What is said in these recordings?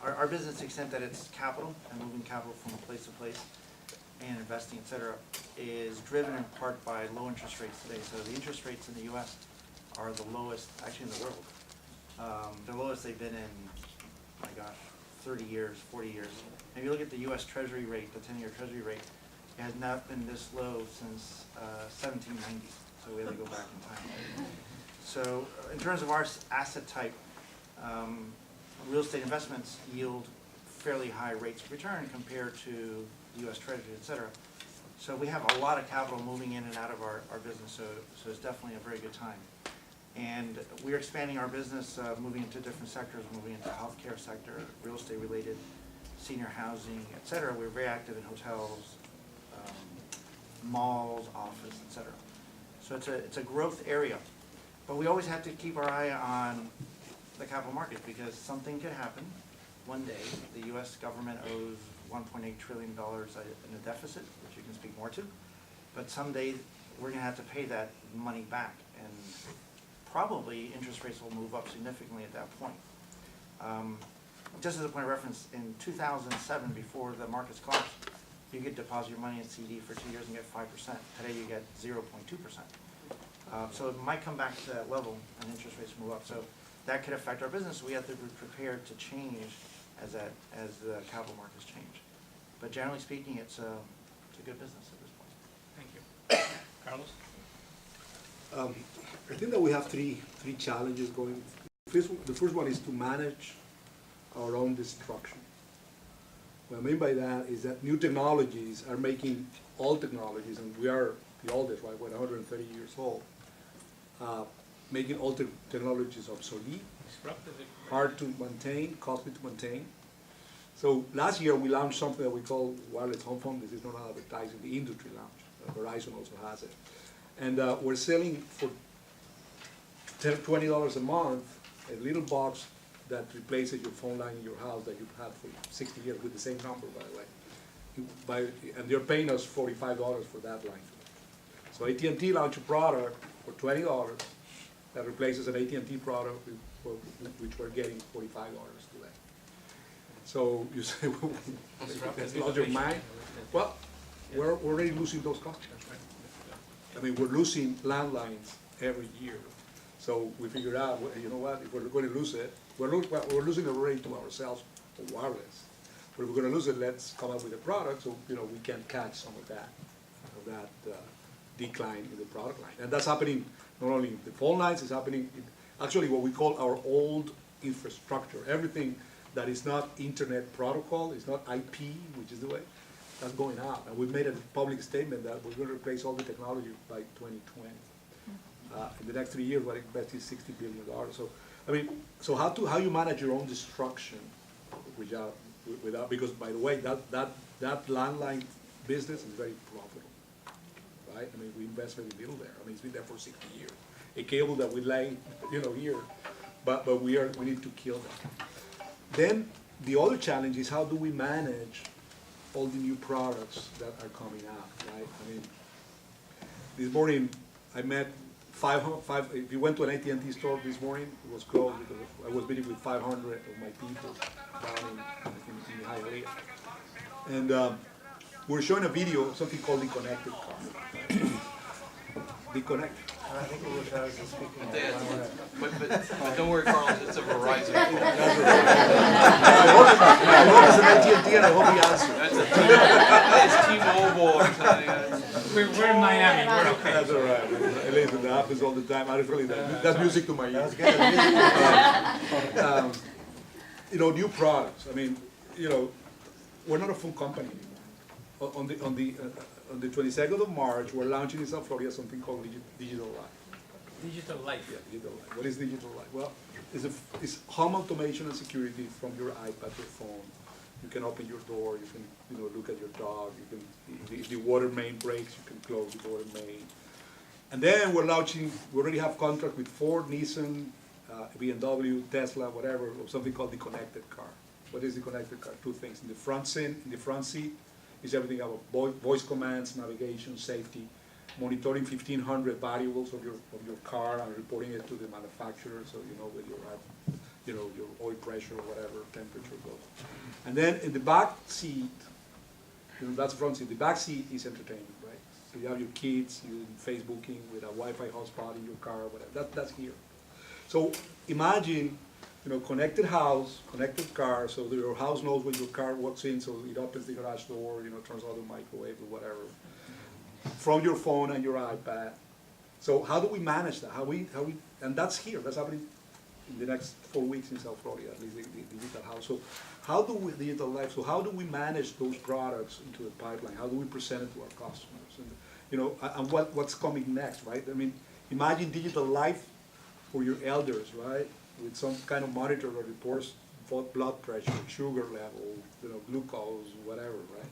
our business, to the extent that it's capital and moving capital from place to place and investing, et cetera, is driven in part by low interest rates today. So the interest rates in the U.S. are the lowest, actually in the world. The lowest they've been in, my gosh, 30 years, 40 years. And if you look at the U.S. Treasury rate, the 10-year Treasury rate, it has not been this low since 1790. So we have to go back in time. So in terms of our asset type, real estate investments yield fairly high rates of return compared to the U.S. Treasury, et cetera. So we have a lot of capital moving in and out of our business, so it's definitely a very good time. And we're expanding our business, moving into different sectors, moving into healthcare sector, real estate related, senior housing, et cetera. We're very active in hotels, malls, office, et cetera. So it's a growth area. But we always have to keep our eye on the capital markets because something could happen one day. The U.S. government owes $1.8 trillion in a deficit, which you can speak more to. But someday we're going to have to pay that money back, and probably interest rates will move up significantly at that point. Just as a point of reference, in 2007, before the markets collapsed, you could deposit your money in CD for 2 years and get 5%. Today you get 0.2%. So it might come back to that level and interest rates move up. So that could affect our business. We have to be prepared to change as the capital markets change. But generally speaking, it's a good business at this point. Thank you. Carlos? I think that we have three challenges going. The first one is to manage our own destruction. What I mean by that is that new technologies are making old technologies, and we are the oldest, right? We're 130 years old, making old technologies obsolete, hard to maintain, costly to maintain. So last year we launched something that we call wireless home phone. This is not advertising, the industry launch. Verizon also has it. And we're selling for $20 a month a little box that replaces your phone line in your house that you've had for 60 years with the same number, by the way. And they're paying us $45 for that line. So AT&T launched a product for $20 that replaces an AT&T product which we're getting $45 today. So you say, well, that's lost your mind. Well, we're already losing those customers. I mean, we're losing landlines every year. So we figured out, you know what, if we're going to lose it, we're losing it already to ourselves for wireless. But if we're going to lose it, let's come up with a product so we can catch some of that decline in the product line. And that's happening not only in the phone lines, it's happening in actually what we call our old infrastructure. Everything that is not internet protocol, it's not IP, which is the way, that's going out. And we've made a public statement that we're going to replace all the technology by 2020. In the next 3 years, we're investing $60 billion. So, I mean, so how you manage your own destruction without, because by the way, that landline business is very profitable, right? I mean, we invest very little there. I mean, it's been there for 60 years. A cable that we lay, here, but we need to kill that. Then the other challenge is how do we manage all the new products that are coming out, right? I mean, this morning I met if you went to an AT&T store this morning, it was closed because I was meeting with 500 of my people down in Hialeah. And we're showing a video of something called the connected car. The connected. I think we wish I was speaking. But don't worry, Carlos, it's a Verizon. I hope it's an AT&T and I hope he answers. It's T-Mobile or something. We're in Miami, we're okay. That's all right. Listen, that happens all the time. That's music to my ears. New products. I mean, we're not a phone company anymore. On the 22nd of March, we're launching in South Florida something called Digital Life. Digital Life. Yeah, Digital Life. What is Digital Life? Well, it's home automation and security from your iPad, your phone. You can open your door. You can, look at your dog. You can, if the water main breaks, you can close the water main. And then we're launching. We already have contract with Ford, Nissan, BMW, Tesla, whatever, of something called the connected car. What is the connected car? Two things. In the front seat is everything about voice commands, navigation, safety, monitoring 1,500 variables of your car and reporting it to the manufacturer, so you know where you're at. you know, your oil pressure or whatever temperature goes. And then in the back seat, you know, that's the front seat. The back seat is entertainment, right? So you have your kids, you Facebooking with a Wi-Fi hotspot in your car, whatever. That's here. So imagine, you know, connected house, connected car, so that your house knows when your car walks in, so it opens the garage door, you know, turns on the microwave or whatever, from your phone and your iPad. So how do we manage that? And that's here. That's happening in the next 4 weeks in South Florida, at least the digital house. So how do we digital life? So how do we manage those products into the pipeline? How do we present it to our customers? And, you know, and what's coming next, right? I mean, imagine digital life for your elders, right? With some kind of monitor that reports blood pressure, sugar level, you know, glucose, whatever, right?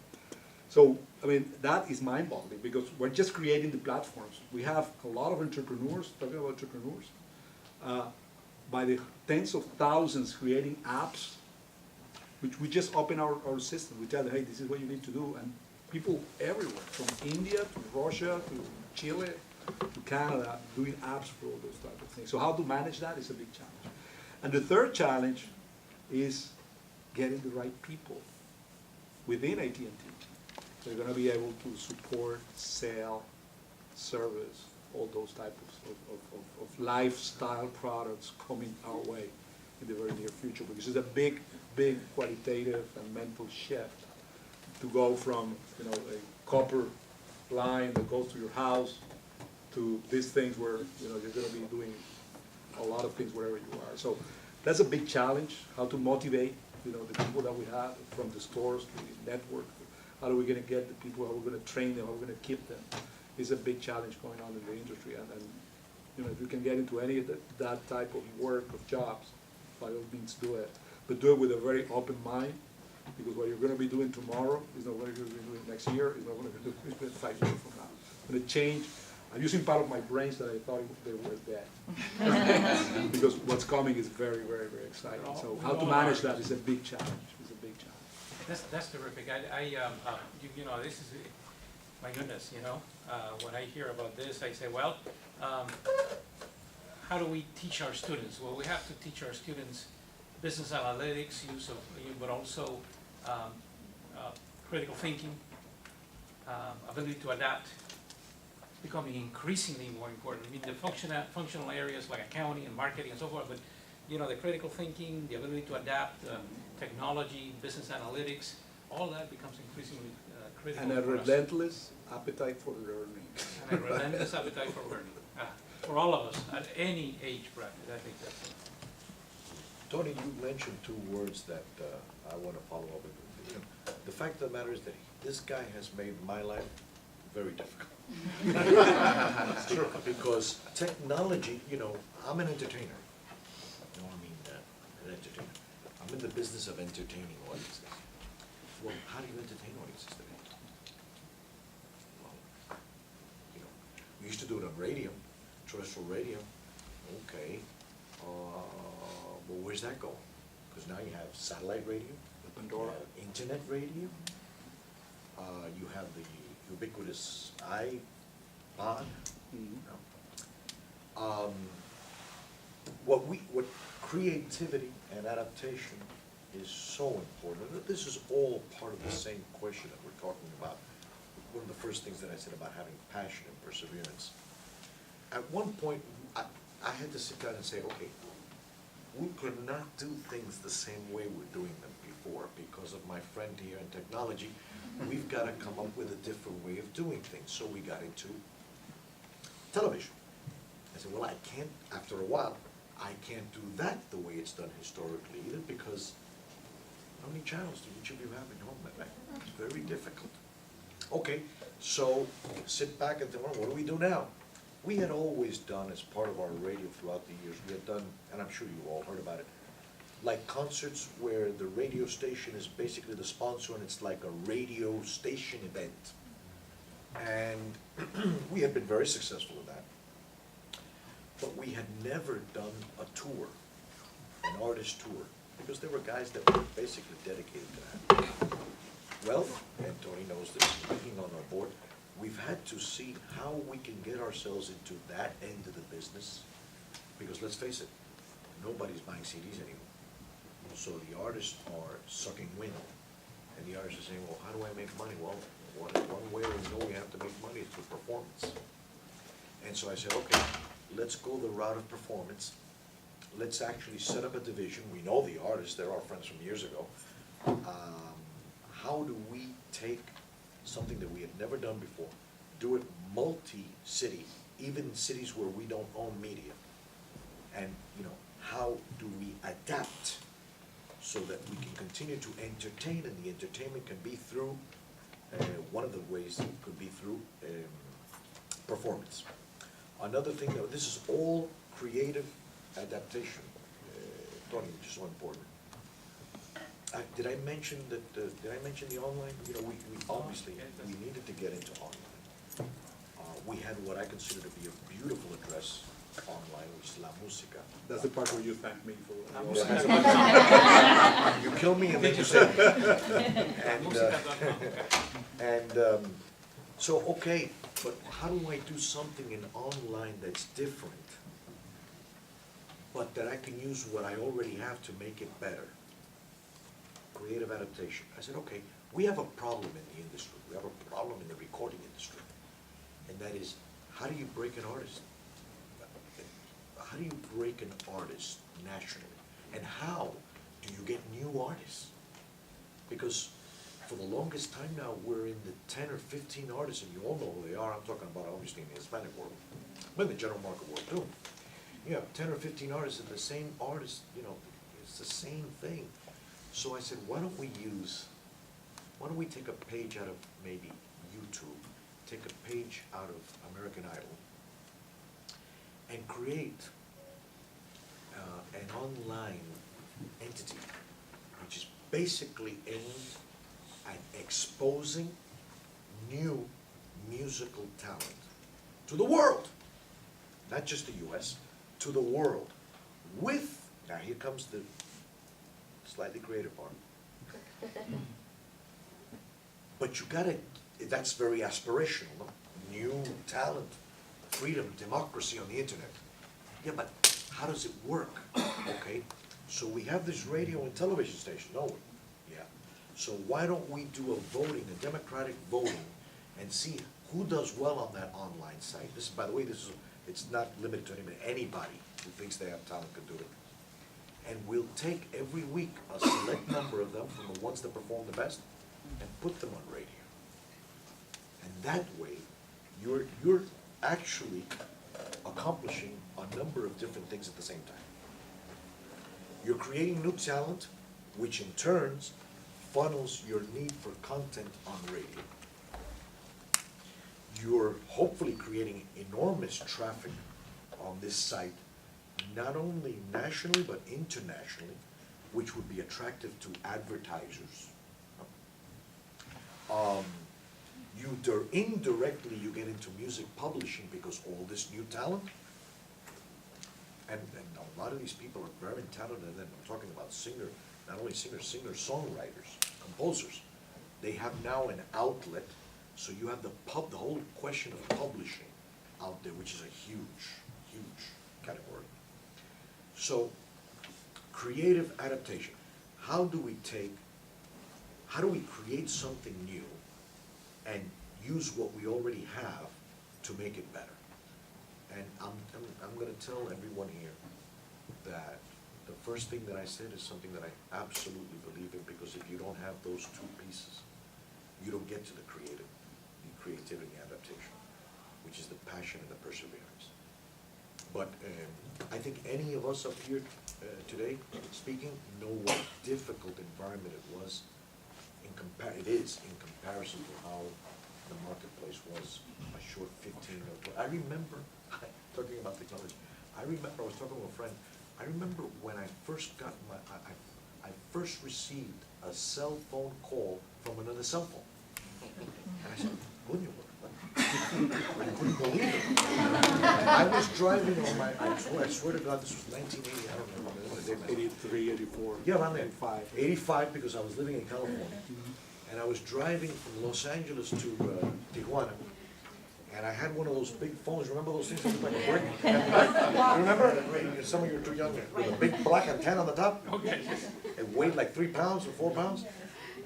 So, I mean, that is mind-boggling because we're just creating the platforms. We have a lot of entrepreneurs, talking about entrepreneurs, by the tens of thousands creating apps, which we just open our system. We tell them, hey, this is what you need to do. And people everywhere, from India to Russia to Chile to Canada, doing apps for all those type of things. So how to manage that is a big challenge. And the third challenge is getting the right people within AT&T. They're going to be able to support, sell, service, all those types of lifestyle products coming our way in the very near future. Because it's a big, big qualitative and mental shift to go from, you know, a copper line that goes to your house to these things where, you know, you're going to be doing a lot of things wherever you are. So that's a big challenge, how to motivate, you know, the people that we have from the stores to the network. How are we going to get the people? How are we going to train them? How are we going to keep them? It's a big challenge going on in the industry. And you know, if you can get into any of that type of work, of jobs, by all means do it. But do it with a very open mind, because what you're going to be doing tomorrow is not what you're going to be doing next year, is not what you're going to be doing 5 years from now. It's going to change. I'm using part of my brains that I thought they were dead. Because what's coming is very, very, very exciting. So how to manage that is a big challenge. It's a big challenge. That's terrific. You know, this is, my goodness, you know, when I hear about this, I say, well, how do we teach our students? Well, we have to teach our students business analytics, but also critical thinking, ability to adapt, becoming increasingly more important. I mean, the functional areas like accounting and marketing and so forth, but you know, the critical thinking, the ability to adapt, technology, business analytics, all that becomes increasingly critical. And a for us. relentless appetite for learning. And a relentless appetite for learning. For all of us, at any age bracket, I think that's it. Tony, you mentioned 2 words that I want to follow up with. You know, the fact of the matter is that this guy has made my life very difficult. It's true. Because technology, you know, I'm an entertainer. You know what I mean? An entertainer. I'm in the business of entertaining audiences. Well, how do you entertain audiences today? Well, you know, we used to do it on radio, terrestrial radio. Okay. Well, where's that going? Because now you have satellite radio, Pandora. you have internet radio, you have the ubiquitous iPod. Mhm. What creativity and adaptation is so important. This is all part of the same question that we're talking about. One of the first things that I said about having passion and perseverance. At one point, I had to sit down and say, okay, we could not do things the same way we're doing them before because of my friend here in technology. We've got to come up with a different way of doing things. So we got into television. I said, well, I can't, after a while, I can't do that the way it's done historically either, because how many channels do each of you have in home at night? It's very difficult. Okay, so sit back and think, well, what do we do now? We had always done, as part of our radio throughout the years, we had done, and I'm sure you all heard about it, like concerts where the radio station is basically the sponsor and it's like a radio station event. And we had been very successful with that. But we had never done a tour, an artist tour, because there were guys that were basically dedicated to that. Well, and Tony knows this, working on our board, we've had to see how we can get ourselves into that end of the business, because let's face it, nobody's buying CDs anymore. So the artists are sucking wind, and the artists are saying, well, how do I make money? Well, one way or another we have to make money is through performance. And so I said, okay, let's go the route of performance. Let's actually set up a division. We know the artists, they're our friends from years ago. How do we take something that we had never done before, do it multi-city, even in cities where we don't own media? And, how do we adapt so that we can continue to entertain, and the entertainment can be through, one of the ways could be through performance. Another thing, this is all creative adaptation, Tony, which is so important. Did I mention that, did I mention the online? We obviously, we needed to get into online. We had what I consider to be a beautiful address online, which is La Música. That's the part where you thank me for. You kill me and then you say. So, okay, but how do I do something in online that's different, but that I can use what I already have to make it better? Creative adaptation. I said, okay, we have a problem in the industry. We have a problem in the recording industry. And that is, how do you break an artist? How do you break an artist nationally? And how do you get new artists? Because for the longest time now, we're in the 10 or 15 artists, and you all know who they are. I'm talking about obviously in the Hispanic world, but in the general market world too. You have 10 or 15 artists, and the same artist, it's the same thing. So I said, why don't we take a page out of maybe YouTube, take a page out of American Idol, and create an online entity, which is basically aimed at exposing new musical talent to the world, not just the US, to the world, now here comes the slightly creative part. But that's very aspirational, no? New talent, freedom, democracy on the internet. Yeah, but how does it work? Okay, so we have this radio and television station, don't we? Yeah. So why don't we do a voting, a democratic voting, and see who does well on that online site? This is, by the way, it's not limited to anybody who thinks they have talent can do it. And we'll take every week a select number of them from the ones that perform the best and put them on radio. And that way, you're actually accomplishing a number of different things at the same time. You're creating new talent, which in turn funnels your need for content on radio. You're hopefully creating enormous traffic on this site, not only nationally but internationally, which would be attractive to advertisers. Indirectly you get into music publishing because all this new talent, and a lot of these people are very talented, and then I'm talking about not only singers, songwriters, composers. They have now an outlet, so you have the whole question of publishing out there, which is a huge category. So, creative adaptation. How do we create something new and use what we already have to make it better? And I'm gonna tell everyone here that the first thing that I said is something that I absolutely believe in, because if you don't have those two pieces, you don't get to the creativity and adaptation, which is the passion and the perseverance. But I think any of us up here today speaking know what difficult environment it was. It is in comparison to how the marketplace was a short 15 or 20. I remember talking about technology. I was talking to a friend. I remember when I first got I first received a cell phone call from another cell phone, and I said, I couldn't believe it. I was driving on I swear to God, this was 1980, I don't remember the day. 83, 84. Yeah, around there. 85. 85, because I was living in California. And I was driving from Los Angeles to Tijuana. And I had one of those big phones, remember those things that look like a brick? Remember? Some of you are too young, with a big black antenna on the top? Okay. It weighed like 3 pounds or 4 pounds,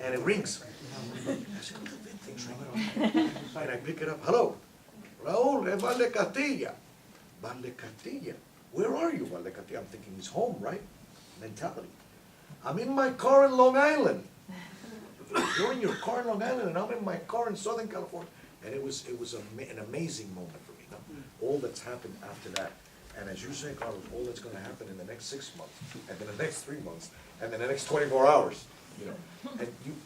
and it rings. I said, look at that thing's ringing. And I pick it up, hello, Raul, es Valde Castilla. Valde Castilla, where are you, Valde Castilla? I'm thinking, he's home, right? Mentality. I'm in my car in Long Island. You're in your car in Long Island, and I'm in my car in Southern California. And it was an amazing moment for me, all that's happened after that. And as you say, Carlos, all that's gonna happen in the next 6 months, and then the next 3 months, and then the next 24 hours, you know. And you,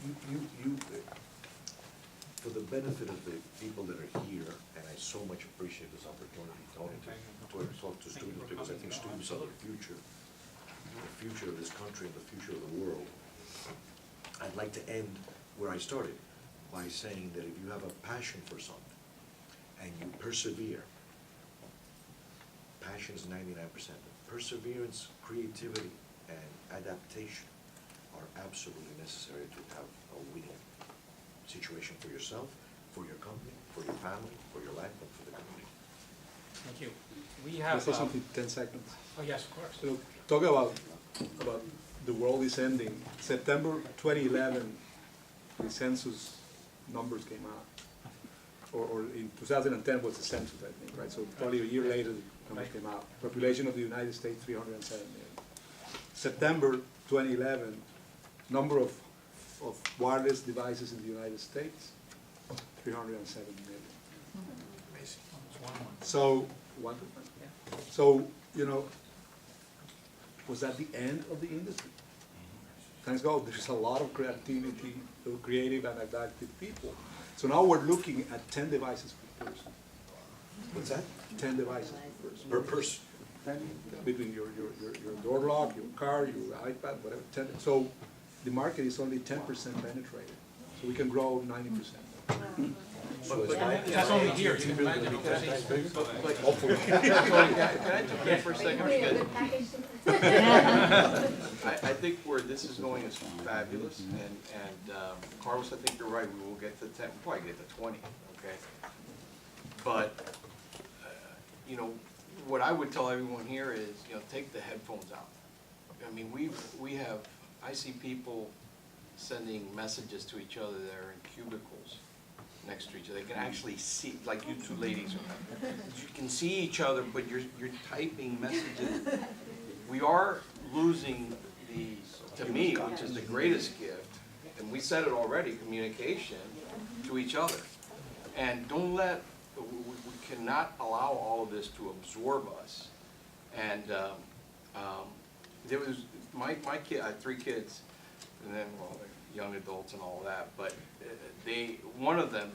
for the benefit of the people that are here, and I so much appreciate this opportunity, Tony, to talk to students, because I think students are the future of this country and the future of the world. I'd like to end where I started, by saying that if you have a passion for something, and you persevere, passion is 99%. Perseverance, creativity, and adaptation are absolutely necessary to have a winning situation for yourself, for your company, for your family, for your life, and for the community. Thank you. We Can I have, say something, 10 seconds? oh, yes, of course. So, talk about the world is ending. September 2011, the census numbers came out. Or in 2010 was the census, I think, right? So probably a year later, the numbers came out. Population of the United States, 307 million. September 2011, number of wireless devices in the United States, 307 million. Amazing. So, so, you know, was that the end of the industry? Thanks God, there's a lot of creativity, creative and adaptive people. So now we're looking at 10 devices per person. What's that? 10 devices per person. Per person. Between your door lock, your car, your iPad, whatever. 10. So the market is only 10% penetrated. So we can grow 90%. That's only here, you can imagine. Hopefully. Can I jump in for a second? Because I think where this is going is fabulous, and Carlos, I think you're right, we will get to 10, we'll probably get to 20, okay? But, you know, what I would tell everyone here is, you know, take the headphones out. I mean, I see people sending messages to each other that are in cubicles next to each other. They can actually see, like you two ladies are. You can see each other, but you're typing messages. We are losing to me, which is the greatest gift, and we said it already, communication to each other. And don't let, we cannot allow all of this to absorb us. And there was, my kid, I had 3 kids, and then, well, young adults and all of that, but one of them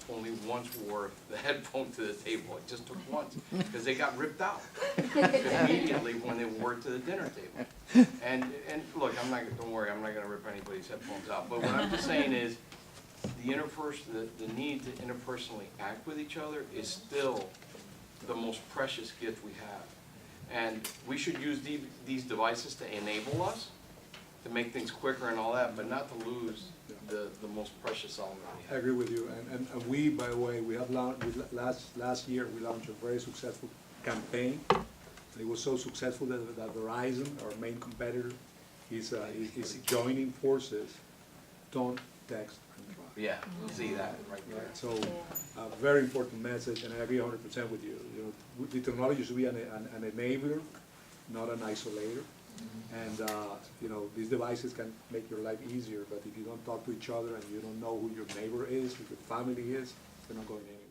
only once wore the headphone to the table. It just took once, because they got ripped out immediately when they wore it to the dinner table. And look, don't worry, I'm not gonna rip anybody's headphones out, but what I'm just saying is, the need to interpersonally act with each other is still the most precious gift we have. And we should use these devices to enable us, to make things quicker and all that, but not to lose the most precious element we I have. agree with you. And we, by the way, we have launched, last year, we launched a very successful campaign. And it was so successful that Verizon, our main competitor, is joining forces. Don't text and drive. Yeah, see that right there. Right, so, a very important message, and I agree 100% with you. You know, the technology should be an enabler, not an isolator. And, you know, these devices can make your life easier, but if you don't talk to each other and you don't know who your neighbor is, who your family is, they're not going anywhere.